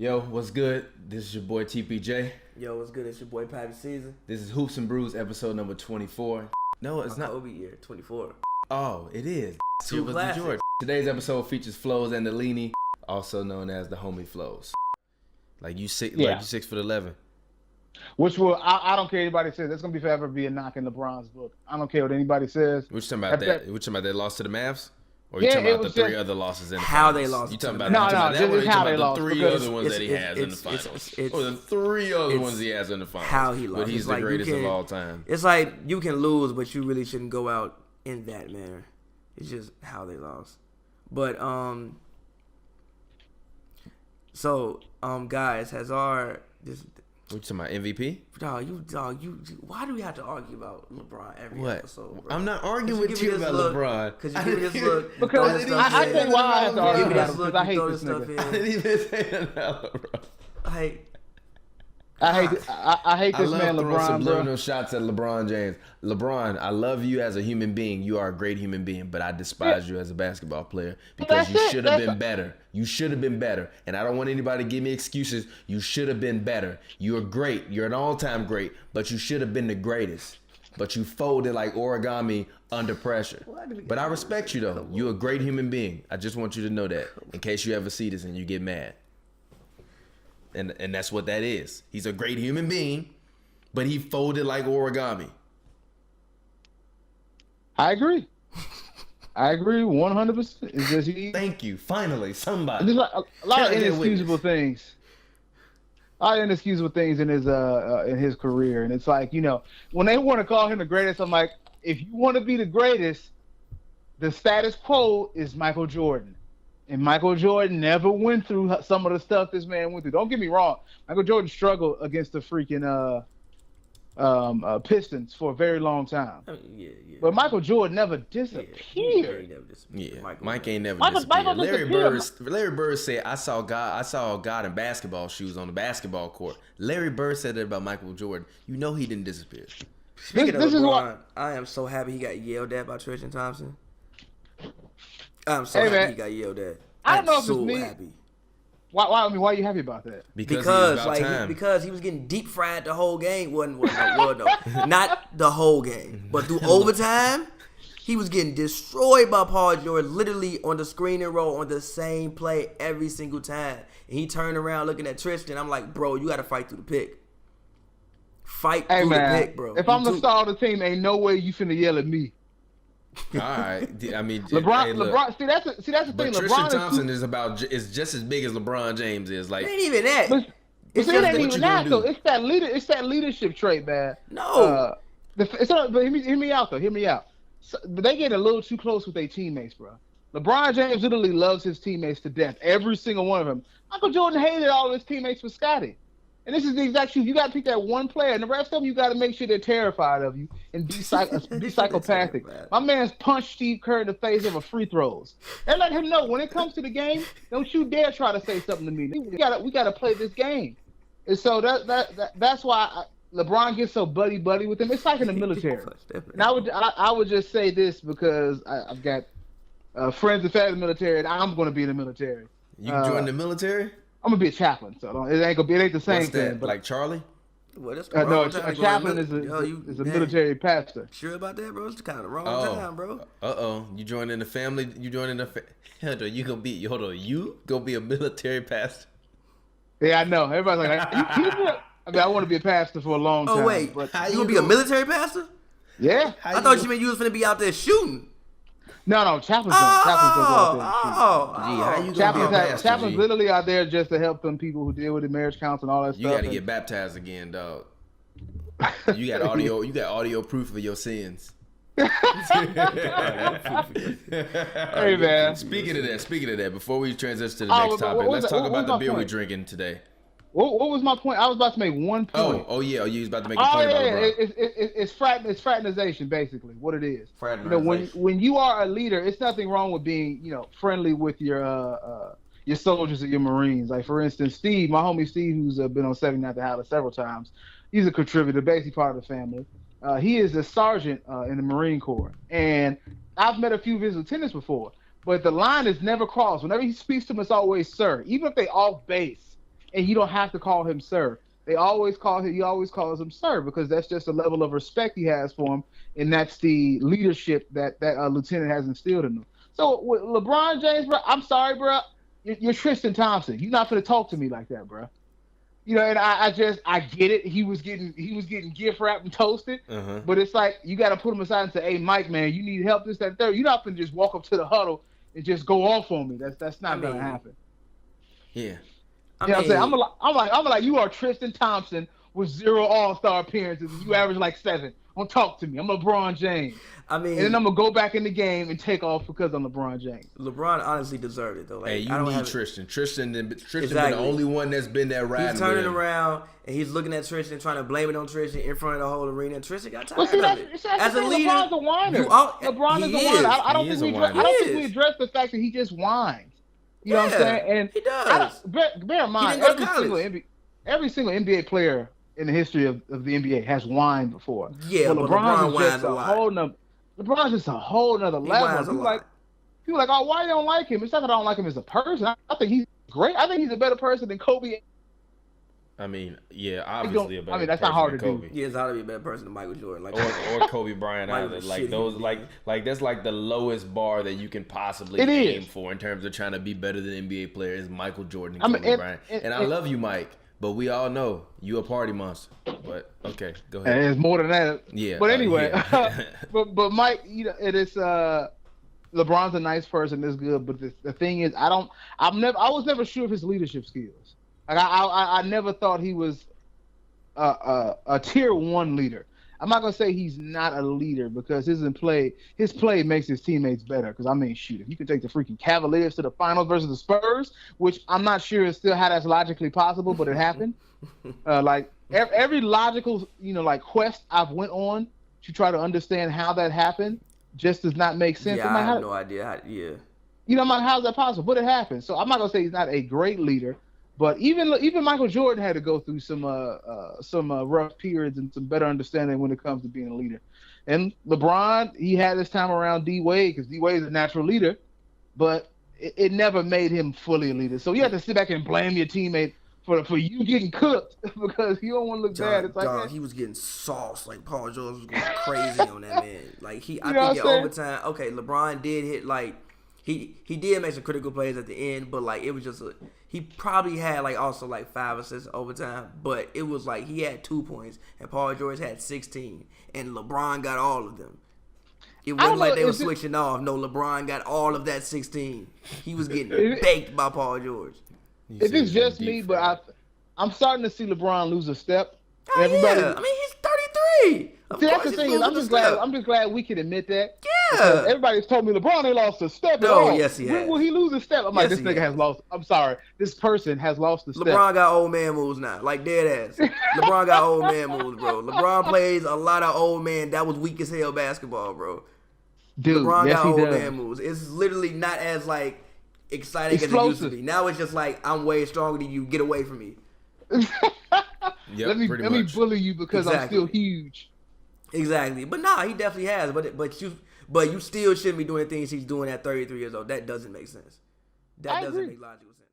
Yo, what's good? This is your boy TPJ. Yo, what's good? It's your boy Patty Season. This is Hoops and Brews, episode number 24. No, it's not. Kobe year, 24. Oh, it is. Two classics. George. Today's episode features Flows and the Leany, also known as the Homie Flows. Like you 6'11". Which will I don't care what anybody says. That's gonna be forever be a knock in LeBron's book. I don't care what anybody says. Which talking about that? Which talking about that loss to the Mavs? Or you talking about the three other losses in the how finals? they lost? You talking about the three other ones that he has in the finals? Or the three other ones he has in the finals? How he lost? But he's the greatest of all time. It's like you can lose, but you really shouldn't go out in that manner. It's just how they lost. But guys, has our this. What you talking about, MVP? Dog, you. Why do we have to argue about LeBron every episode, bro? I'm not arguing with you about LeBron. Because you give me this look. Because I tell you why I have to argue about him, because I hate this nigga. I didn't even say that about LeBron. I hate this man, LeBron. I love subliminal shots at LeBron James. LeBron, I love you as a human being. You are a great human being, but I despise you as a basketball player because you should have been better. You should have been better. And I don't want anybody to give me excuses. You should have been better. You're great. You're an all-time great, but you should have been the greatest. But you folded like origami under pressure. But I respect you, though. You're a great human being. I just want you to know that in case you ever see this and you get mad. And that's what that is. He's a great human being, but he folded like origami. I agree 100%. It's just Thank you. Finally, somebody. There's a lot of inexcusable things. A lot of inexcusable things in his career, and it's like, you know, when they want to call him the greatest, I'm like, if you want to be the greatest, the status quo is Michael Jordan. And Michael Jordan never went through some of the stuff this man went through. Don't get me wrong. Michael Jordan struggled against the freaking Pistons for a very long time. Yeah. But Michael Jordan never disappeared. Mike ain't never disappeared. Larry Bird said, I saw God in basketball shoes on the basketball court. Larry Bird said that about Michael Jordan. You know he didn't disappear. Speaking of LeBron, I am so happy he got yelled at by Tristan Thompson. I'm so happy he got yelled at. I don't know if it's me. Happy. Why are you happy about that? Because he was getting deep fried the whole game. Wasn't not the whole game, but through overtime, he was getting destroyed by Paul George. Literally on the screen and roll on the same play every single time, and he turned around looking at Tristan. I'm like, bro, you got to fight through the pick. The pick, bro. If I'm the star of the team, ain't no way you finna yell at me. All right, I mean, LeBron. See, that's the thing. But Tristan Thompson is just as big as LeBron James is. Like, it ain't even that. It ain't even that though. It's that leadership trait, man. No. But hear me out though. Hear me out. So, they get a little too close with their teammates, bro. LeBron James literally loves his teammates to death. Every single one of them. Michael Jordan hated all of his teammates for Scottie. And this is the exact truth. You got to pick that one player, and the rest of them, you got to make sure they're terrified of you and be psychopathic. My man's punched Steve Kerr in the face over free throws. And let him know when it comes to the game, don't you dare try to say something to me. We got to play this game. And so that's why LeBron gets so buddy with him. It's like in the military. And I would just say this because I've got friends and family in the military, and I'm going to be in the military. You join the military? I'm gonna be a chaplain, so it ain't the same What's that, thing. But like Charlie? No, a chaplain is a military pastor. Sure about that, bro? It's kind of the wrong time, bro. You joining the family? You gonna be a military pastor? Yeah, I know. Everybody's like, I want to be a pastor for a long time. Oh wait, but you gonna be a military pastor? Yeah. I thought you meant you was gonna be out there shooting. No, chaplains don't go out there. Chaplains literally out there just to help them people who deal with the marriage counts and all that stuff. You got to get baptized again, dog. You got audio proof of your sins. Hey man. Speaking of that, before we transition to the next topic, let's talk about the beer we're drinking today. What was my point? I was about to make one point. Oh yeah, you was about to make a point about LeBron. It's fraternization, basically, what it is. Fraternization. When you are a leader, it's nothing wrong with being, friendly with your soldiers and your Marines. Like, for instance, Steve, my homie Steve, who's been on 79 to Halas several times, he's a contributor, basically part of the family. He is a sergeant in the Marine Corps, and I've met a few of his lieutenants before, but the line is never crossed. Whenever he speaks to them, it's always sir. Even if they off base, and you don't have to call him sir. He always calls him sir because that's just a level of respect he has for him, and that's the leadership that lieutenant has instilled in him. So with LeBron James, bro, I'm sorry, bro, you're Tristan Thompson. You're not gonna talk to me like that, bro. You know, and I get it. He was getting gift wrapped and toasted, but it's like you got to put him aside and say, "Hey, Mike, man, you need help. This, that, and third." You're not gonna just walk up to the huddle and just go off on me. That's not gonna happen. Yeah. You know what I'm saying? I'm like, you are Tristan Thompson with 0 All-Star appearances, and you average like 7. Don't talk to me. I'm LeBron James. I mean, and then I'm gonna go back in the game and take off because I'm LeBron James. LeBron honestly deserved it though. Like, hey, you need Tristan. Tristan exactly. been the only one that's been there riding. He's turning with him. around and he's looking at Tristan, trying to blame it on Tristan in front of the whole arena. And Tristan got tired Well, see, of it. As a leader, LeBron's a whiner. LeBron is a whiner. I don't think we address the fact that he just whines. You know what I'm saying? And he does. Bear in mind, every single NBA player in the history of the NBA has whined before. Yeah, but LeBron whines a lot. LeBron's just a whole nother level. People like, oh, why you don't like him? It's not that I don't like him as a person. I think he's great. I think he's a better person than Kobe. I mean, yeah, obviously a better. I mean, that's not hard to Kobe. do. Yeah, it's hard to be a better person than Michael Jordan, like or Kobe Bryant either. Like those, like that's like the lowest bar that you can possibly aim for in terms of trying to be better than NBA players. Michael Jordan and Kobe Bryant. And I love you, Mike, but we all know you a party monster. But okay, go ahead. And it's more than that. Yeah. But anyway, but Mike, you know, it is. LeBron's a nice person. It's good, but the thing is, I was never sure of his leadership skills. Like I never thought he was a tier 1 leader. I'm not gonna say he's not a leader because his play makes his teammates better. Because I mean, shoot, if you can take the freaking Cavaliers to the finals versus the Spurs, which I'm not sure is still how that's logically possible, but it happened. Like every logical, you know, like quest I've went on to try to understand how that happened just does not make sense. Yeah, I have no idea how. Yeah. You know, how's that possible? But it happened. So I'm not gonna say he's not a great leader. But even Michael Jordan had to go through some rough periods and some better understanding when it comes to being a leader. And LeBron, he had his time around D Wade because D Wade is a natural leader, but it never made him fully a leader. So you have to sit back and blame your teammate for you getting cooked because you don't want to look bad. It's like he was getting sauce. Like Paul George was going crazy on that man. Like I think in overtime. Okay, LeBron did hit like. He did make some critical plays at the end, but like it was just he probably had like also like 5 assists overtime, but it was like he had 2 points and Paul George had 16, and LeBron got all of them. It wasn't like they were switching off. No, LeBron got all of that 16. He was getting baked by Paul George. If it's just me, but I'm starting to see LeBron lose a step. Oh, yeah. I mean, he's 33. See, that's the thing. I'm just glad we can admit that. Yeah. Everybody's told me LeBron ain't lost a step. No, yes he has. When will he lose a step? I'm like, this nigga has lost. I'm sorry, this person has lost a step. LeBron got old man moves now, like dead ass. LeBron got old man moves, bro. LeBron plays a lot of old man. That was weak as hell basketball, bro. Dude, LeBron got old does. man moves. It's literally not as like exciting as it used to be. Now it's just like I'm way stronger than you. Get away from me. Yep, let me bully you because I'm still huge. Exactly, but nah, he definitely has. But you still shouldn't be doing the things he's doing at 33 years old. That doesn't make sense. That doesn't make logical sense.